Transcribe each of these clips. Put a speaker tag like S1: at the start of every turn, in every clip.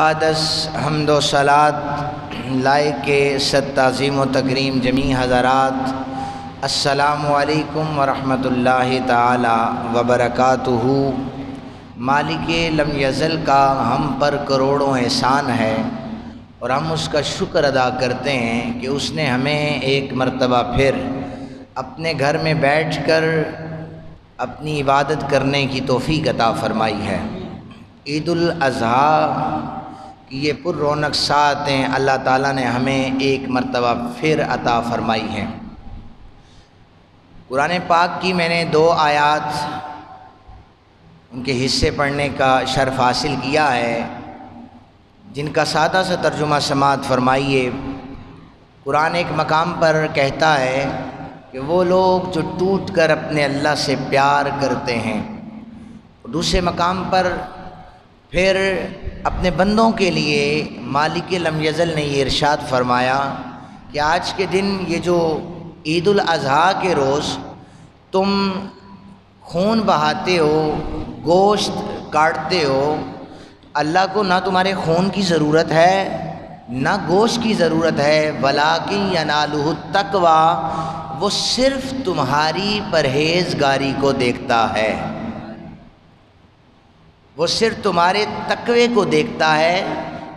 S1: بعدس حمد و صلات لائق صد تعظیم و تکریم جمیع حضرات، السلام علیکم ورحمۃ اللہ تعالی وبرکاتہ۔ مالک لم یزل کا ہم پر کروڑوں احسان ہے اور ہم اس کا شکر ادا کرتے ہیں کہ اس نے ہمیں ایک مرتبہ پھر اپنے گھر میں بیٹھ کر اپنی عبادت کرنے کی توفیق عطا فرمائی ہے۔ عید الاضحیٰ کی یہ پر رونق ساعتیں اللہ تعالیٰ نے ہمیں ایک مرتبہ پھر عطا فرمائی ہیں۔ قرآن پاک کی میں نے 2 آیات ان کے حصے پڑھنے کا شرف حاصل کیا ہے، جن کا سادہ سا ترجمہ سماعت فرمائیے۔ قرآن ایک مقام پر کہتا ہے کہ وہ لوگ جو ٹوٹ کر اپنے اللہ سے پیار کرتے ہیں، دوسرے مقام پر پھر اپنے بندوں کے لیے مالک لم یزل نے یہ ارشاد فرمایا کہ آج کے دن یہ جو عید الاضحیٰ کے روز تم خون بہاتے ہو، گوشت کاٹتے ہو، اللہ کو نہ تمہارے خون کی ضرورت ہے نہ گوشت کی ضرورت ہے، وَلَٰكِن يَنَالُهُ التَّقْوَىٰ، وہ صرف تمہاری پرہیزگاری کو دیکھتا ہے، وہ صرف تمہارے تقوی کو دیکھتا ہے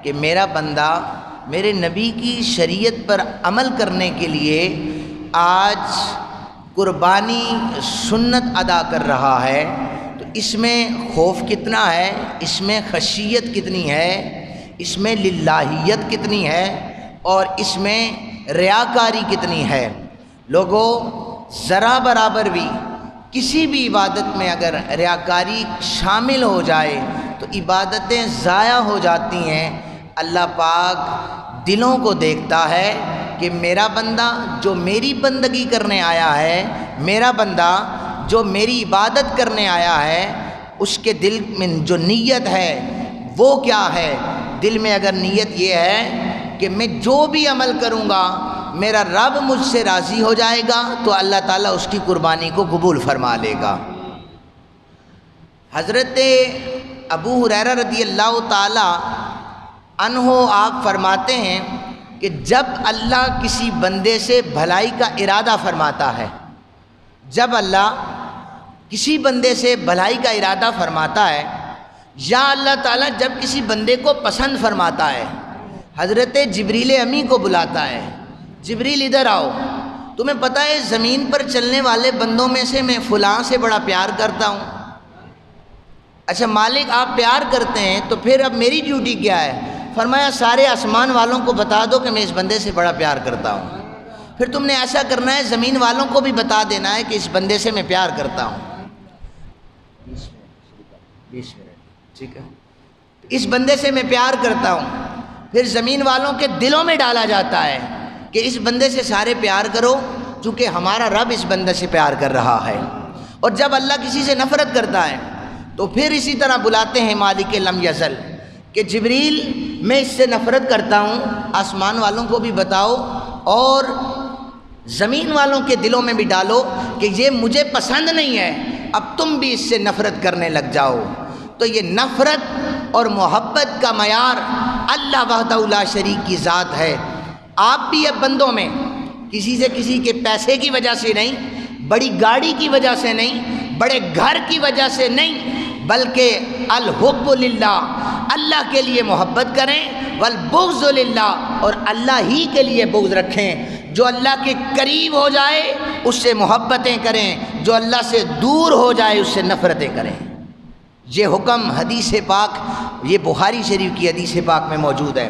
S1: کہ میرا بندہ میرے نبی کی شریعت پر عمل کرنے کے لیے آج قربانی سنت ادا کر رہا ہے، تو اس میں خوف کتنا ہے، اس میں خشیت کتنی ہے، اس میں للہیت کتنی ہے، اور اس میں ریاکاری کتنی ہے۔ لوگوں، ذرا برابر بھی کسی بھی عبادت میں اگر ریاکاری شامل ہو جائے تو عبادتیں ضائع ہو جاتی ہیں۔ اللہ پاک دلوں کو دیکھتا ہے کہ میرا بندہ جو میری بندگی کرنے آیا ہے، میرا بندہ جو میری عبادت کرنے آیا ہے، اس کے دل میں جو نیت ہے وہ کیا ہے۔ دل میں اگر نیت یہ ہے کہ میں جو بھی عمل کروں گا میرا رب مجھ سے راضی ہو جائے گا، تو اللہ تعالیٰ اس کی قربانی کو قبول فرما لے گا۔ حضرت ابو ہریرہ رضی اللہ تعالی عنہ آپ فرماتے ہیں کہ جب اللہ کسی بندے سے بھلائی کا ارادہ فرماتا ہے، جب اللہ کسی بندے سے بھلائی کا ارادہ فرماتا ہے، یا اللہ تعالیٰ جب کسی بندے کو پسند فرماتا ہے، حضرت جبریل امی کو بلاتا ہے، جبریل ادھر آؤ، تمہیں پتہ ہے زمین پر چلنے والے بندوں میں سے میں فلاں سے بڑا پیار کرتا ہوں۔ اچھا مالک آپ پیار کرتے ہیں تو پھر اب میری ڈیوٹی کیا ہے؟ فرمایا سارے آسمان والوں کو بتا دو کہ میں اس بندے سے بڑا پیار کرتا ہوں۔ پھر تم نے ایسا کرنا ہے زمین والوں کو بھی بتا دینا ہے کہ اس بندے سے میں پیار کرتا ہوں۔ 20 منٹ ٹھیک ہے، اس بندے سے میں پیار کرتا ہوں۔ پھر زمین والوں کے دلوں میں ڈالا جاتا ہے کہ اس بندے سے سارے پیار کرو، چونکہ ہمارا رب اس بندے سے پیار کر رہا ہے۔ اور جب اللہ کسی سے نفرت کرتا ہے تو پھر اسی طرح بلاتے ہیں مالک لم یزل کہ جبریل میں اس سے نفرت کرتا ہوں، آسمان والوں کو بھی بتاؤ اور زمین والوں کے دلوں میں بھی ڈالو کہ یہ مجھے پسند نہیں ہے، اب تم بھی اس سے نفرت کرنے لگ جاؤ۔ تو یہ نفرت اور محبت کا معیار اللہ وحدہ لا شریک کی ذات ہے۔ آپ بھی اب بندوں میں کسی سے کسی کے پیسے کی وجہ سے نہیں، بڑی گاڑی کی وجہ سے نہیں، بڑے گھر کی وجہ سے نہیں، بلکہ الحب للہ، اللہ کے لیے محبت کریں، والبغض للہ، اور اللہ ہی کے لیے بغض رکھیں۔ جو اللہ کے قریب ہو جائے اس سے محبتیں کریں، جو اللہ سے دور ہو جائے اس سے نفرتیں کریں۔ یہ حکم حدیث پاک، یہ بخاری شریف کی حدیث پاک میں موجود ہے۔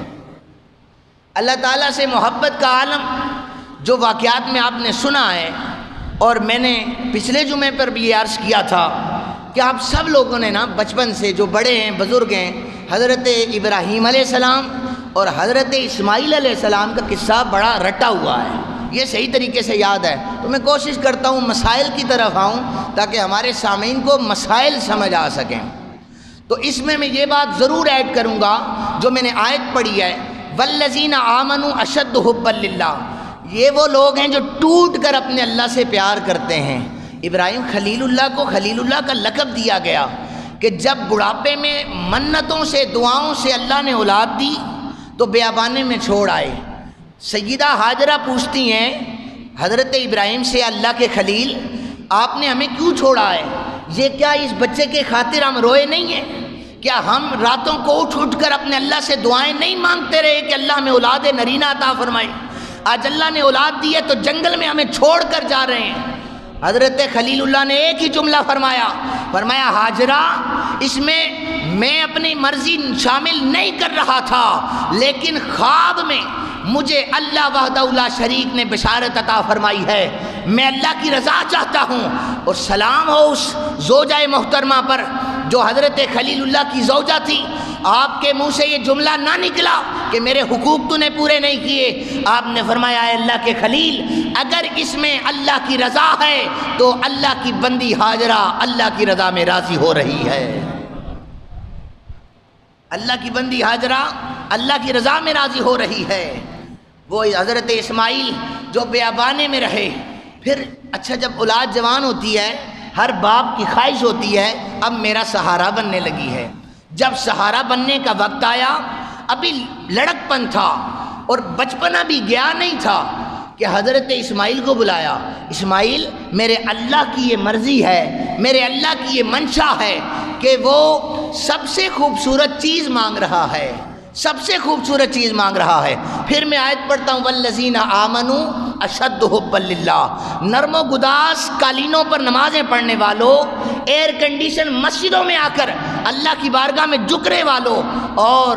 S1: اللہ تعالیٰ سے محبت کا عالم جو واقعات میں آپ نے سنا ہے، اور میں نے پچھلے جمعے پر بھی یہ عرض کیا تھا کہ آپ سب لوگوں نے نا بچپن سے جو بڑے ہیں بزرگ ہیں، حضرت ابراہیم علیہ السلام اور حضرت اسماعیل علیہ السلام کا قصہ بڑا رٹا ہوا ہے، یہ صحیح طریقے سے یاد ہے۔ تو میں کوشش کرتا ہوں مسائل کی طرف آؤں تاکہ ہمارے سامعین کو مسائل سمجھ آ سکیں۔ تو اس میں یہ بات ضرور ایڈ کروں گا جو میں نے آیت پڑھی ہے، والذین آمنوا اشد حبا للہ، یہ وہ لوگ ہیں جو ٹوٹ کر اپنے اللہ سے پیار کرتے ہیں۔ ابراہیم خلیل اللہ کو خلیل اللہ کا لقب دیا گیا کہ جب بڑھاپے میں منتوں سے دعاؤں سے اللہ نے اولاد دی تو بیابانے میں چھوڑ آئے۔ سیدہ ہاجرہ پوچھتی ہیں حضرت ابراہیم سے، اللہ کے خلیل آپ نے ہمیں کیوں چھوڑا ہے؟ یہ کیا اس بچے کے خاطر ہم روئے نہیں ہیں؟ کیا ہم راتوں کو اٹھ اٹھ کر اپنے اللہ سے دعائیں نہیں مانگتے رہے کہ اللہ ہمیں اولاد نرینہ عطا فرمائے؟ آج اللہ نے اولاد دی ہے تو جنگل میں ہمیں چھوڑ کر جا رہے ہیں۔ حضرت خلیل اللہ نے ایک ہی جملہ فرمایا ہاجرہ، اس میں اپنی مرضی شامل نہیں کر رہا تھا، لیکن خواب میں مجھے اللہ وحدہ لا شریک نے بشارت عطا فرمائی ہے، میں اللہ کی رضا چاہتا ہوں۔ اور سلام ہو اس زوجہ محترمہ پر جو حضرت خلیل اللہ کی زوجہ تھی، آپ کے منہ سے یہ جملہ نہ نکلا کہ میرے حقوق تو نے پورے نہیں کیے، آپ نے فرمایا اے اللہ کے خلیل، اگر اس میں اللہ کی رضا ہے تو اللہ کی بندی ہاجرہ اللہ کی رضا میں راضی ہو رہی ہے۔ اللہ کی بندی ہاجرہ اللہ کی رضا میں راضی ہو رہی ہے۔ وہ حضرت اسماعیل جو بیابانے میں رہے، پھر اچھا جب اولاد جوان ہوتی ہے، ہر باپ کی خواہش ہوتی ہے اب میرا سہارا بننے لگی ہے۔ جب سہارا بننے کا وقت آیا، ابھی لڑک پن تھا اور بچپنا بھی گیا نہیں تھا کہ حضرت اسماعیل کو بلایا، اسماعیل میرے اللہ کی یہ مرضی ہے، میرے اللہ کی یہ منشا ہے کہ وہ سب سے خوبصورت چیز مانگ رہا ہے، سب سے خوبصورت چیز مانگ رہا ہے۔ پھر میں آیت پڑھتا ہوں والذین آمنوا اشد حبا للہ، نرم و گداز قالینوں پر نمازیں پڑھنے والوں، ایئر کنڈیشن مسجدوں میں آ کر اللہ کی بارگاہ میں جھکنے والوں، اور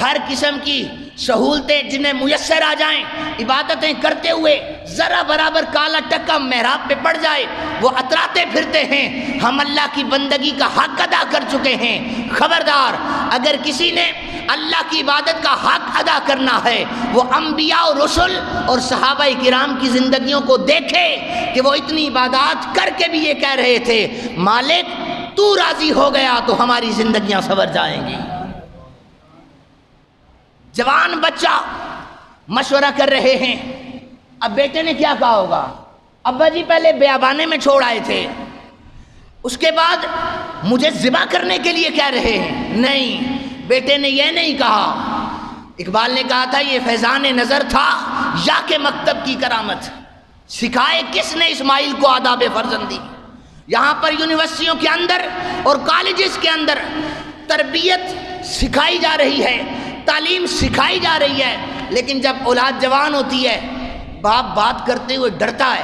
S1: ہر قسم کی سہولتیں جنہیں میسر آ جائیں، عبادتیں کرتے ہوئے ذرا برابر کالا ٹکا محراب پہ پڑ جائے وہ اتراتے پھرتے ہیں، ہم اللہ کی بندگی کا حق ادا کر چکے ہیں۔ خبردار، اگر کسی نے اللہ کی عبادت کا حق ادا کرنا ہے، وہ انبیاء و رسل اور صحابہ کرام کی زندگیوں کو دیکھے کہ وہ اتنی عبادات کر کے بھی یہ کہہ رہے تھے مالک تو راضی ہو گیا تو ہماری زندگیاں سنور جائیں گی۔ جوان بچہ مشورہ کر رہے ہیں، اب بیٹے نے کیا کہا ہوگا؟ ابا جی پہلے بیابانے میں چھوڑ آئے تھے، اس کے بعد مجھے ذبح کرنے کے لیے کہہ رہے ہیں۔ نہیں، بیٹے نے یہ نہیں کہا۔ اقبال نے کہا تھا یہ فیضان نظر تھا یا کہ مکتب کی کرامت، سکھائے کس نے اسماعیل کو آداب فرزندی۔ یہاں پر یونیورسٹیوں کے اندر اور کالجز کے اندر تربیت سکھائی جا رہی ہے، تعلیم سکھائی جا رہی ہے، لیکن جب اولاد جوان ہوتی ہے باپ بات کرتے ہوئے ڈرتا ہے،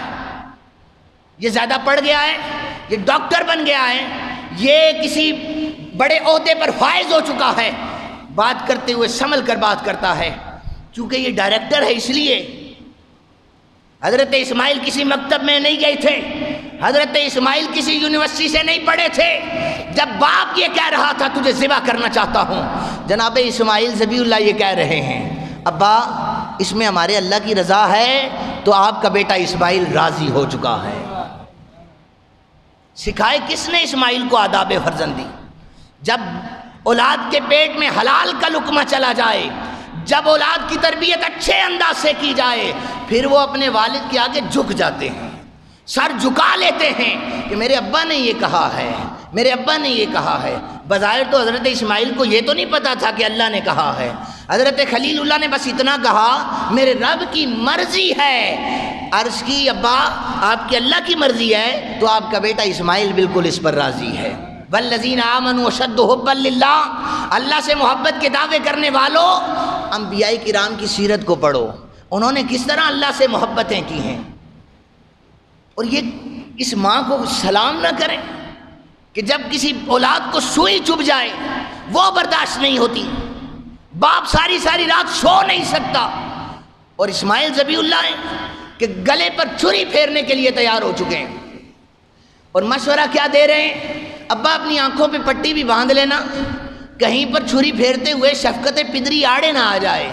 S1: یہ زیادہ پڑھ گیا ہے، یہ ڈاکٹر بن گیا ہے، یہ کسی بڑے عہدے پر فائز ہو چکا ہے، بات کرتے ہوئے سنبھل کر بات کرتا ہے، چونکہ یہ ڈائریکٹر ہے اس لیے۔ حضرت اسماعیل کسی مکتب میں نہیں گئے تھے، حضرت اسماعیل کسی یونیورسٹی سے نہیں پڑھے تھے، جب باپ یہ کہہ رہا تھا تجھے ذبح کرنا چاہتا ہوں، جناب اسماعیل ذبیح اللہ یہ کہہ رہے ہیں ابا اس میں ہمارے اللہ کی رضا ہے تو آپ کا بیٹا اسماعیل راضی ہو چکا ہے۔ سکھائے کس نے اسماعیل کو آداب فرزندی؟ جب اولاد کے پیٹ میں حلال کا لقمہ چلا جائے، جب اولاد کی تربیت اچھے انداز سے کی جائے، پھر وہ اپنے والد کے آگے جھک جاتے ہیں، سر جھکا لیتے ہیں کہ میرے ابا نے یہ کہا ہے، میرے ابا نے یہ کہا ہے۔ بظاہر تو حضرت اسماعیل کو یہ تو نہیں پتا تھا کہ اللہ نے کہا ہے، حضرت خلیل اللہ نے بس اتنا کہا میرے رب کی مرضی ہے۔ عرض کی ابا آپ کی اللہ کی مرضی ہے تو آپ کا بیٹا اسماعیل بالکل اس پر راضی ہے۔ والذین آمنوا اشد حبا للہ، اللہ سے محبت کے دعوے کرنے والوں، انبیاء کرام کی سیرت کو پڑھو، انہوں نے کس طرح اللہ سے محبتیں کی ہیں، اور یہ اس ماں کو سلام نہ کریں کہ جب کسی اولاد کو سوئی چبھ جائے وہ برداشت نہیں ہوتی، باپ ساری ساری رات سو نہیں سکتا، اور اسماعیل ذبیح اللہ ہیں کہ گلے پر چھری پھیرنے کے لیے تیار ہو چکے ہیں، اور مشورہ کیا دے رہے ہیں؟ ابا اپنی آنکھوں پہ پٹی بھی باندھ لینا، کہیں پر چھری پھیرتے ہوئے شفقت پدری آڑے نہ آ جائے،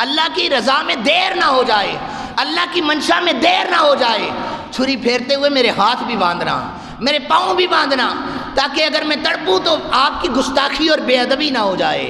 S1: اللہ کی رضا میں دیر نہ ہو جائے، اللہ کی منشا میں دیر نہ ہو جائے۔ چھری پھیرتے ہوئے میرے ہاتھ بھی باندھنا، میرے پاؤں بھی باندھنا، تاکہ اگر میں تڑپوں تو آپ کی گستاخی اور بے ادبی نہ ہو جائے۔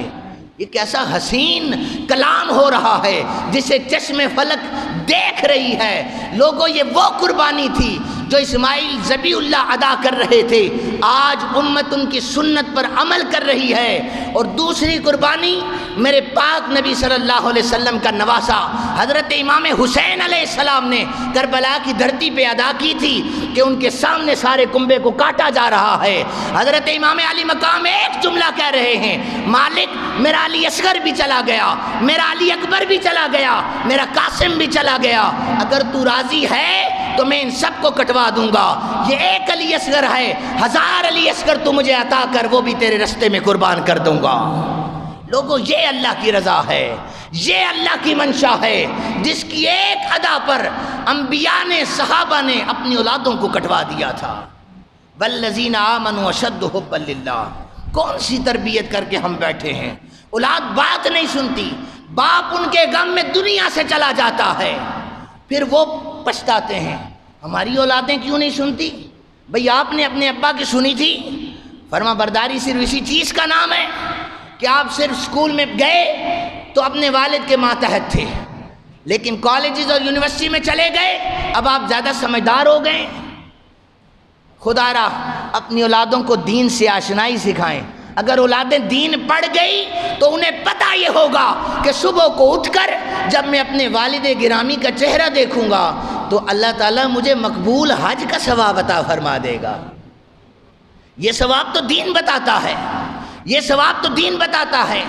S1: یہ کیسا حسین کلام ہو رہا ہے جسے چشم فلک دیکھ رہی ہے۔ لوگوں یہ وہ قربانی تھی جو اسماعیل ذبیح اللہ ادا کر رہے تھے، آج امت ان کی سنت پر عمل کر رہی ہے۔ اور دوسری قربانی میرے پاک نبی صلی اللہ علیہ وسلم کا نواسا حضرت امام حسین علیہ السلام نے کربلا کی دھرتی پہ ادا کی تھی کہ ان کے سامنے سارے کنبے کو کاٹا جا رہا ہے۔ حضرت امام علی مقام ایک جملہ کہہ رہے ہیں، مالک میرا علی اصغر بھی چلا گیا، میرا علی اکبر بھی چلا گیا، میرا قاسم بھی چلا گیا، اگر تو راضی ہے تو میں ان سب کو کٹوا دوں گا۔ یہ ایک علی اصغر ہے، 1000 علی اصغر تو مجھے عطا کر، وہ بھی تیرے رستے میں قربان کر دوں گا۔ لوگوں، یہ اللہ کی رضا ہے، یہ اللہ کی منشا ہے جس کی ایک ادا پر انبیاء نے، صحابہ نے اپنی اولادوں کو کٹوا دیا تھا۔ والذین آمنوا اشد حبا للہ۔ کون سی تربیت کر کے ہم بیٹھے ہیں؟ اولاد بات نہیں سنتی، باپ ان کے غم میں دنیا سے چلا جاتا ہے، پھر وہ پچھتاتے ہیں ہماری اولادیں کیوں نہیں سنتی؟ بھئی آپ نے اپنے ابا کی سنی تھی؟ فرما برداری صرف اسی چیز کا نام ہے کہ آپ صرف اسکول میں گئے تو اپنے والد کے ماتحت تھے، لیکن کالجز اور یونیورسٹی میں چلے گئے، اب آپ زیادہ سمجھدار ہو گئے۔ خدا را اپنی اولادوں کو دین سے آشنائی سکھائیں۔ اگر اولادیں دین پڑھ گئی تو انہیں پتہ یہ ہوگا کہ صبح کو اٹھ کر جب میں اپنے والد گرامی کا چہرہ دیکھوں گا تو اللہ تعالیٰ مجھے مقبول حج کا ثواب عطا فرما دے گا۔ یہ ثواب تو دین بتاتا ہے، یہ ثواب تو دین بتاتا ہے۔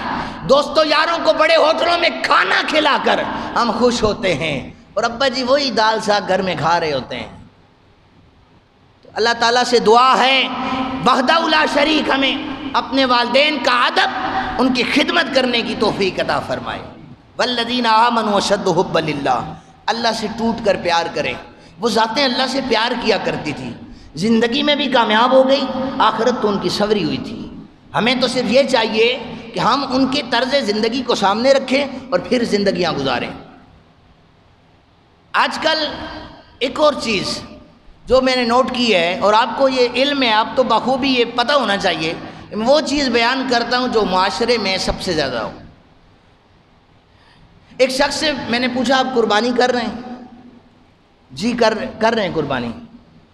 S1: دوستوں یاروں کو بڑے ہوٹلوں میں کھانا کھلا کر ہم خوش ہوتے ہیں اور ابا جی وہی دال ساگ گھر میں کھا رہے ہوتے ہیں۔ تو اللہ تعالیٰ سے دعا ہے وحدہ لا شریک ہمیں اپنے والدین کا ادب، ان کی خدمت کرنے کی توفیق عطا فرمائے۔ والذین آمنوا اشد حبا للہ۔ اللہ سے ٹوٹ کر پیار کریں۔ وہ ذاتیں اللہ سے پیار کیا کرتی تھی، زندگی میں بھی کامیاب ہو گئی، آخرت تو ان کی سنوری ہوئی تھی۔ ہمیں تو صرف یہ چاہیے کہ ہم ان کے طرز زندگی کو سامنے رکھیں اور پھر زندگیاں گزاریں۔ آج کل ایک اور چیز جو میں نے نوٹ کی ہے، اور آپ کو یہ علم ہے، آپ تو بخوبی یہ پتہ ہونا چاہیے، وہ چیز بیان کرتا ہوں جو معاشرے میں سب سے زیادہ ہو۔ ایک شخص سے میں نے پوچھا آپ قربانی کر رہے ہیں؟ جی کر رہے ہیں قربانی۔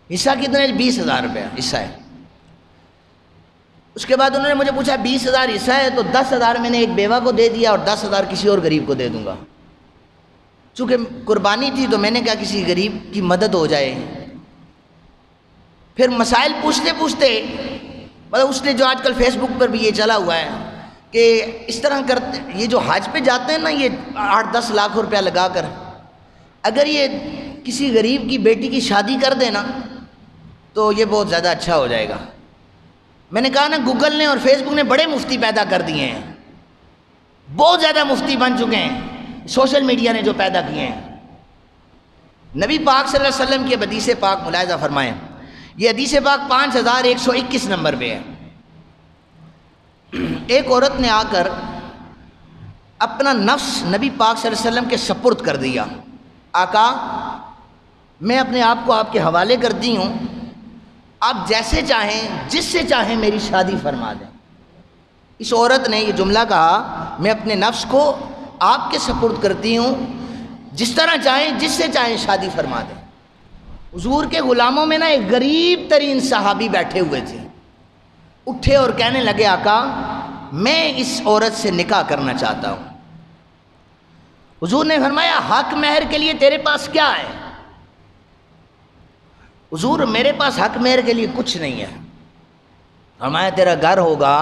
S1: حصہ کتنا ہے؟ 20,000 روپیہ حصہ ہے۔ اس کے بعد انہوں نے مجھے پوچھا 20,000 حصہ ہے تو 10,000 میں نے ایک بیوہ کو دے دیا اور 10,000 کسی اور غریب کو دے دوں گا۔ چونکہ قربانی تھی تو میں نے کہا کسی غریب کی مدد ہو جائے۔ پھر مسائل پوچھتے پوچھتے مطلب اس نے جو آج کل فیس بک پر بھی یہ چلا ہوا ہے کہ اس طرح کرتے، یہ جو حج پہ جاتے ہیں نا، یہ 8-10 لاکھ روپیہ لگا کر اگر یہ کسی غریب کی بیٹی کی شادی کر دیں نا تو یہ بہت زیادہ اچھا ہو جائے گا۔ میں نے کہا نا گوگل نے اور فیس بک نے بڑے مفتی پیدا کر دیے ہیں، بہت زیادہ مفتی بن چکے ہیں، سوشل میڈیا نے جو پیدا کیے ہیں۔ نبی پاک صلی اللہ علیہ وسلم کی حدیث پاک ملاحظہ فرمائیں، یہ حدیث پاک 5121 نمبر پہ ہے۔ ایک عورت نے آ کر اپنا نفس نبی پاک صلی اللہ علیہ وسلم کے سپرد کر دیا، آقا میں اپنے آپ کو آپ کے حوالے کرتی ہوں، آپ جیسے چاہیں جس سے چاہیں میری شادی فرما دیں۔ اس عورت نے یہ جملہ کہا، میں اپنے نفس کو آپ کے سپرد کرتی ہوں، جس طرح چاہیں جس سے چاہیں شادی فرما دیں۔ حضور کے غلاموں میں نا ایک غریب ترین صحابی بیٹھے ہوئے تھے، اٹھے اور کہنے لگے آقا میں اس عورت سے نکاح کرنا چاہتا ہوں۔ حضور نے فرمایا حق مہر کے لیے تیرے پاس کیا ہے؟ حضور میرے پاس حق مہر کے لیے کچھ نہیں ہے۔ فرمایا تیرا گھر ہوگا،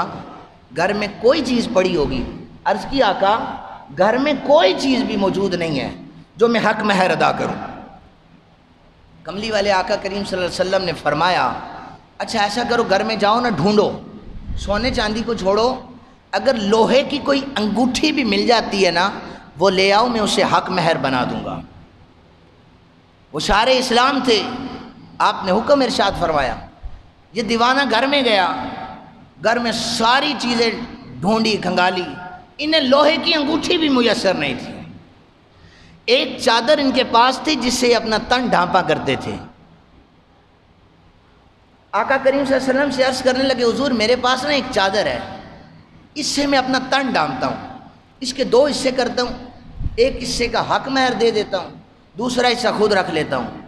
S1: گھر میں کوئی چیز پڑی ہوگی۔ عرض کی آقا گھر میں کوئی چیز بھی موجود نہیں ہے جو میں حق مہر ادا کروں۔ کملی والے آقا کریم صلی اللہ علیہ وسلم نے فرمایا اچھا ایسا کرو، گھر میں جاؤ نا، ڈھونڈو، سونے چاندی کو چھوڑو، اگر لوہے کی کوئی انگوٹھی بھی مل جاتی ہے نا وہ لے آؤ، میں اسے حق مہر بنا دوں گا۔ وہ شار اسلام تھے، آپ نے حکم ارشاد فرمایا۔ یہ دیوانہ گھر میں گیا، گھر میں ساری چیزیں ڈھونڈی کھنگالی، انہیں لوہے کی انگوٹھی بھی میسر نہیں تھی۔ ایک چادر ان کے پاس تھی جس سے اپنا تن ڈھانپا کرتے تھے۔ آقا کریم صلی اللہ علیہ وسلم سے عرض کرنے لگے حضور میرے پاس نا ایک چادر ہے، اس سے میں اپنا تن ڈھانپتا ہوں، اس کے 2 حصے کرتا ہوں، ایک حصے کا حق مہر دے دیتا ہوں، دوسرا حصہ خود رکھ لیتا ہوں۔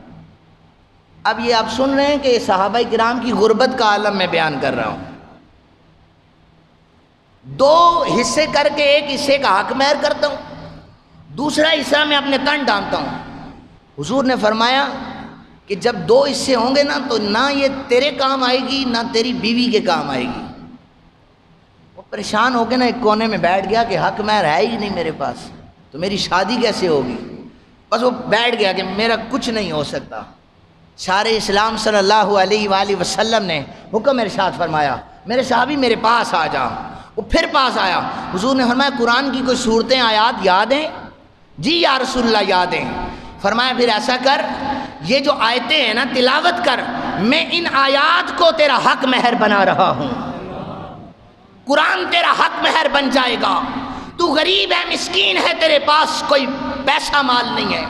S1: اب یہ آپ سن رہے ہیں کہ صحابہ کرام کی غربت کا عالم میں بیان کر رہا ہوں. 2 حصے کر کے ایک حصے کا حق مہر کرتا ہوں، دوسرا حصہ میں اپنے تن ڈالتا ہوں. حضور نے فرمایا کہ جب 2 حصے ہوں گے نا تو نہ یہ تیرے کام آئے گی نہ تیری بیوی کے کام آئے گی. وہ پریشان ہو کے نا ایک کونے میں بیٹھ گیا کہ حق مہر ہے ہی نہیں میرے پاس، تو میری شادی کیسے ہوگی. بس وہ بیٹھ گیا کہ میرا کچھ نہیں ہو سکتا. سارے اسلام صلی اللہ علیہ وآلہ وسلم نے حکم ارشاد فرمایا میرے صحابی میرے پاس آ جا. وہ پھر پاس آیا. حضور نے فرمایا قرآن کی کوئی صورتیں آیات یاد ہیں؟ جی یا رسول اللہ یاد ہیں. فرمایا پھر ایسا کر، یہ جو آیتیں ہیں نا تلاوت کر، میں ان آیات کو تیرا حق مہر بنا رہا ہوں. قرآن تیرا حق مہر بن جائے گا. تو غریب ہے، مسکین ہے، تیرے پاس کوئی پیسہ مال نہیں ہے،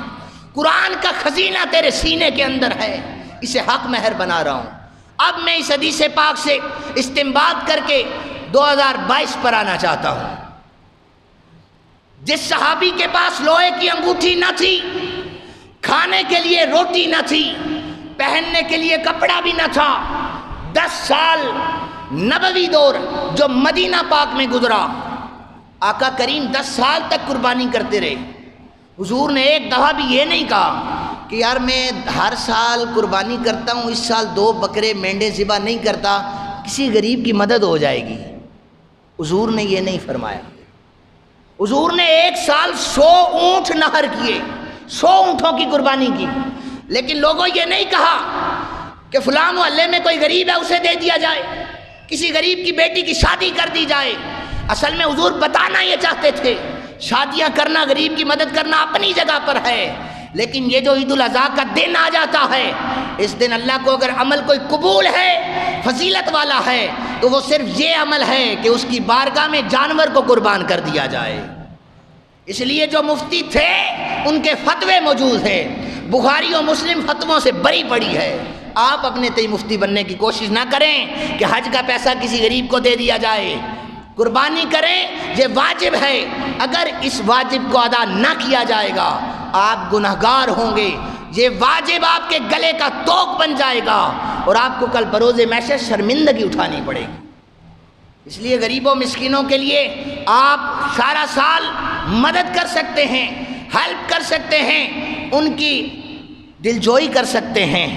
S1: قرآن کا خزینہ تیرے سینے کے اندر ہے، اسے حق مہر بنا رہا ہوں. اب میں اس حدیث پاک سے استنباط کر کے 2022 پر آنا چاہتا ہوں. جس صحابی کے پاس لوہے کی انگوٹھی نہ تھی، کھانے کے لیے روٹی نہ تھی، پہننے کے لیے کپڑا بھی نہ تھا، 10 سال نبوی دور جو مدینہ پاک میں گزرا، آقا کریم 10 سال تک قربانی کرتے رہے. حضور نے ایک دفعہ بھی یہ نہیں کہا کہ یار میں ہر سال قربانی کرتا ہوں، اس سال 2 بکرے مینڈے ذبح نہیں کرتا، کسی غریب کی مدد ہو جائے گی. حضور نے یہ نہیں فرمایا. حضور نے ایک سال 100 اونٹ نہر کیے، 100 اونٹوں کی قربانی کی، لیکن لوگوں یہ نہیں کہا کہ فلاں محلے میں کوئی غریب ہے اسے دے دیا جائے، کسی غریب کی بیٹی کی شادی کر دی جائے. اصل میں حضور بتانا یہ چاہتے تھے شادیاں کرنا، غریب کی مدد کرنا اپنی جگہ پر ہے، لیکن یہ جو عید الاضحیٰ کا دن آ جاتا ہے، اس دن اللہ کو اگر عمل کوئی قبول ہے، فضیلت والا ہے، تو وہ صرف یہ عمل ہے کہ اس کی بارگاہ میں جانور کو قربان کر دیا جائے. اس لیے جو مفتی تھے ان کے فتوے موجود ہیں، بخاری و مسلم فتووں سے بری پڑی ہے. آپ اپنے تئیں مفتی بننے کی کوشش نہ کریں کہ حج کا پیسہ کسی غریب کو دے دیا جائے. قربانی کریں، یہ واجب ہے. اگر اس واجب کو ادا نہ کیا جائے گا آپ گنہگار ہوں گے. یہ واجب آپ کے گلے کا توق بن جائے گا اور آپ کو کل بروز محشر شرمندگی اٹھانی پڑے گی. اس لیے غریبوں مسکینوں کے لیے آپ سارا سال مدد کر سکتے ہیں، ہیلپ کر سکتے ہیں، ان کی دلجوئی کر سکتے ہیں،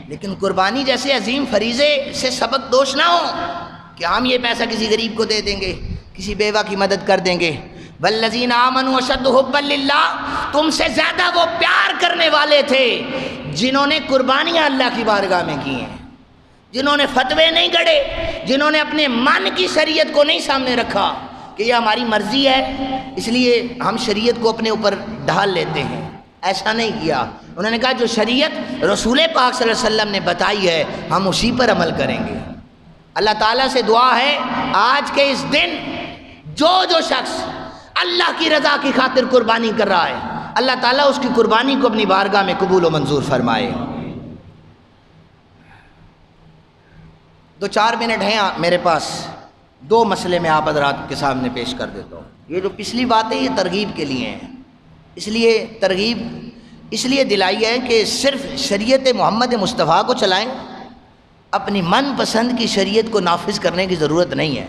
S1: لیکن قربانی جیسے عظیم فریضے سے سبق دوش نہ ہو کہ ہم یہ پیسہ کسی غریب کو دے دیں گے، کسی بیوہ کی مدد کر دیں گے. والذین آمنوا اشد حبا للہ، تم سے زیادہ وہ پیار کرنے والے تھے جنہوں نے قربانیاں اللہ کی بارگاہ میں کی ہیں، جنہوں نے فتوے نہیں گڑے، جنہوں نے اپنے من کی شریعت کو نہیں سامنے رکھا کہ یہ ہماری مرضی ہے اس لیے ہم شریعت کو اپنے اوپر ڈھال لیتے ہیں. ایسا نہیں کیا. انہوں نے کہا جو شریعت رسول پاک صلی اللہ علیہ وسلم نے بتائی ہے ہم اسی پر عمل کریں گے. اللہ تعالیٰ سے دعا ہے آج کے اس دن جو شخص اللہ کی رضا کی خاطر قربانی کر رہا ہے، اللہ تعالیٰ اس کی قربانی کو اپنی بارگاہ میں قبول و منظور فرمائے. 2-4 منٹ ہیں میرے پاس، 2 مسئلے میں آپ حضرات کے سامنے پیش کر دیتا ہوں. یہ جو پچھلی باتیں یہ ترغیب کے لیے ہیں، اس لیے ترغیب اس لیے دلائی ہے کہ صرف شریعت محمد مصطفیٰ کو چلائیں، اپنی من پسند کی شریعت کو نافذ کرنے کی ضرورت نہیں ہے.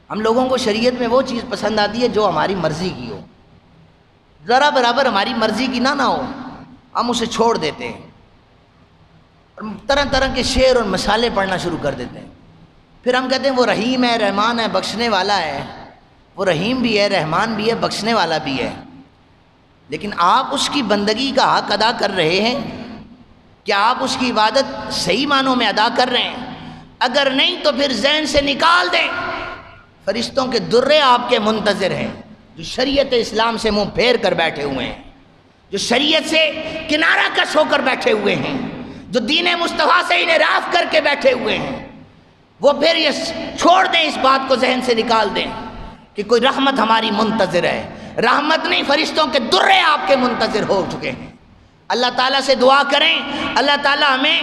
S1: ہم لوگوں کو شریعت میں وہ چیز پسند آتی ہے جو ہماری مرضی کی ہو، ذرا برابر ہماری مرضی کی نہ ہو ہم اسے چھوڑ دیتے ہیں اور طرح طرح کے شعر اور مثالیں پڑھنا شروع کر دیتے ہیں. پھر ہم کہتے ہیں وہ رحیم ہے، رحمان ہے، بخشنے والا ہے. وہ رحیم بھی ہے، رحمان بھی ہے، بخشنے والا بھی ہے، لیکن آپ اس کی بندگی کا حق ادا کر رہے ہیں؟ کیا آپ اس کی عبادت صحیح معنوں میں ادا کر رہے ہیں؟ اگر نہیں تو پھر ذہن سے نکال دیں. فرشتوں کے درے آپ کے منتظر ہیں جو شریعت اسلام سے منہ پھیر کر بیٹھے ہوئے ہیں، جو شریعت سے کنارہ کش ہو کر بیٹھے ہوئے ہیں، جو دین مصطفیٰ سے انحراف کر کے بیٹھے ہوئے ہیں. وہ پھر یہ چھوڑ دیں، اس بات کو ذہن سے نکال دیں کہ کوئی رحمت ہماری منتظر ہے. رحمت نہیں، فرشتوں کے درے آپ کے منتظر ہو چکے ہیں. اللہ تعالیٰ سے دعا کریں اللہ تعالیٰ ہمیں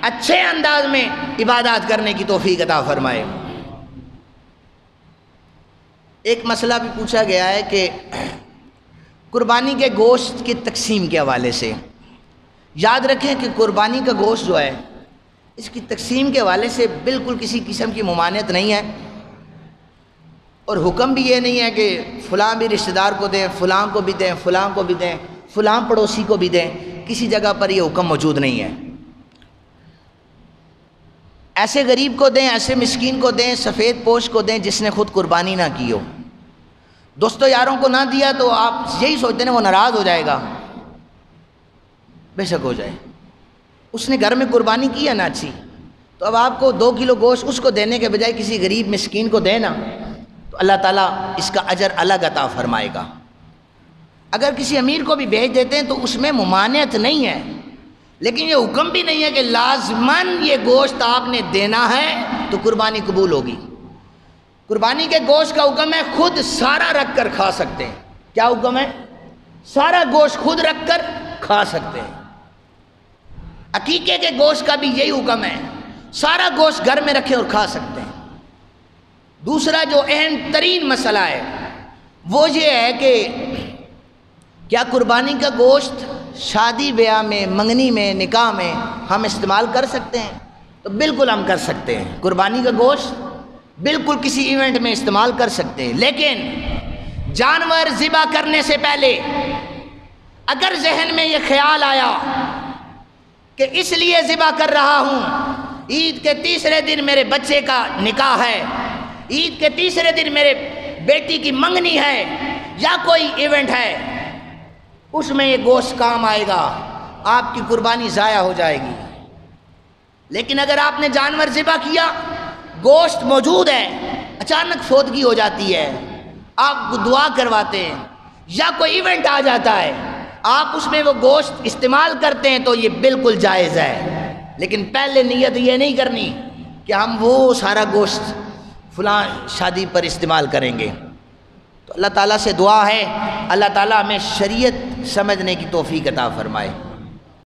S1: اچھے انداز میں عبادات کرنے کی توفیق عطا فرمائے. ایک مسئلہ بھی پوچھا گیا ہے کہ قربانی کے گوشت کی تقسیم کے حوالے سے یاد رکھیں کہ قربانی کا گوشت جو ہے اس کی تقسیم کے حوالے سے بالکل کسی قسم کی ممانعت نہیں ہے، اور حکم بھی یہ نہیں ہے کہ فلاں بھی رشتہ دار کو دیں، فلاں کو بھی دیں، فلاں کو بھی دیں، فلاں پڑوسی کو بھی دیں، کسی جگہ پر یہ حکم موجود نہیں ہے۔ ایسے غریب کو دیں، ایسے مسکین کو دیں، سفید پوش کو دیں جس نے خود قربانی نہ کی ہو۔ دوستوں یاروں کو نہ دیا تو آپ یہی سوچتے ہیں وہ ناراض ہو جائے گا، بے شک ہو جائے، اس نے گھر میں قربانی کی ہے نا اچھی، تو اب آپ کو 2 کلو گوشت اس کو دینے کے بجائے کسی غریب مسکین کو دینا تو اللہ تعالیٰ اس کا اجر الگ عطا فرمائے گا۔ اگر کسی امیر کو بھی بھیج دیتے ہیں تو اس میں ممانعت نہیں ہے، لیکن یہ حکم بھی نہیں ہے کہ لازماً یہ گوشت آپ نے دینا ہے تو قربانی قبول ہوگی۔ قربانی کے گوشت کا حکم ہے خود سارا رکھ کر کھا سکتے ہیں۔ کیا حکم ہے؟ سارا گوشت خود رکھ کر کھا سکتے ہیں۔ عقیقے کے گوشت کا بھی یہی حکم ہے، سارا گوشت گھر میں رکھیں اور کھا سکتے ہیں۔ دوسرا جو اہم ترین مسئلہ ہے وہ یہ ہے کہ کیا قربانی کا گوشت شادی بیاہ میں، منگنی میں، نکاح میں ہم استعمال کر سکتے ہیں؟ تو بالکل ہم کر سکتے ہیں، قربانی کا گوشت بالکل کسی ایونٹ میں استعمال کر سکتے ہیں، لیکن جانور ذبح کرنے سے پہلے اگر ذہن میں یہ خیال آیا کہ اس لیے ذبح کر رہا ہوں، عید کے تیسرے دن میرے بچے کا نکاح ہے، عید کے تیسرے دن میرے بیٹی کی منگنی ہے یا کوئی ایونٹ ہے، اس میں یہ گوشت کام آئے گا، آپ کی قربانی ضائع ہو جائے گی۔ لیکن اگر آپ نے جانور ذبح کیا، گوشت موجود ہے، اچانک فوتگی ہو جاتی ہے، آپ دعا کرواتے ہیں یا کوئی ایونٹ آ جاتا ہے، آپ اس میں وہ گوشت استعمال کرتے ہیں تو یہ بالکل جائز ہے، لیکن پہلے نیت یہ نہیں کرنی کہ ہم وہ سارا گوشت فلاں شادی پر استعمال کریں گے۔ تو اللہ تعالیٰ سے دعا ہے اللہ تعالیٰ ہمیں شریعت سمجھنے کی توفیق عطا فرمائے۔